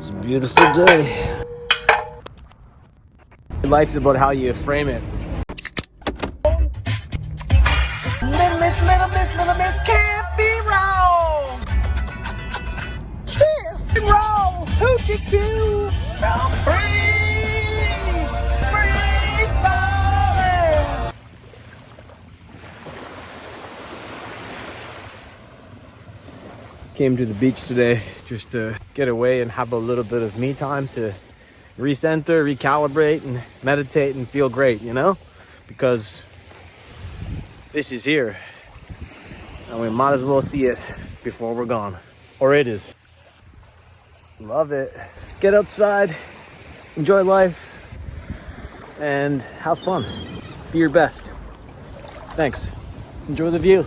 It's a beautiful day. Life's about how you frame it. Little miss can't be wrong. Kiss and roll, hoochie coo. I'm free falling. Came to the beach today just to get away and have a little bit of me time to recenter, recalibrate, and meditate and feel great, you know? Because this is here. And we might as well see it before we're gone. Or it is. Love it. Get outside, enjoy life, and have fun. Be your best. Thanks. Enjoy the view.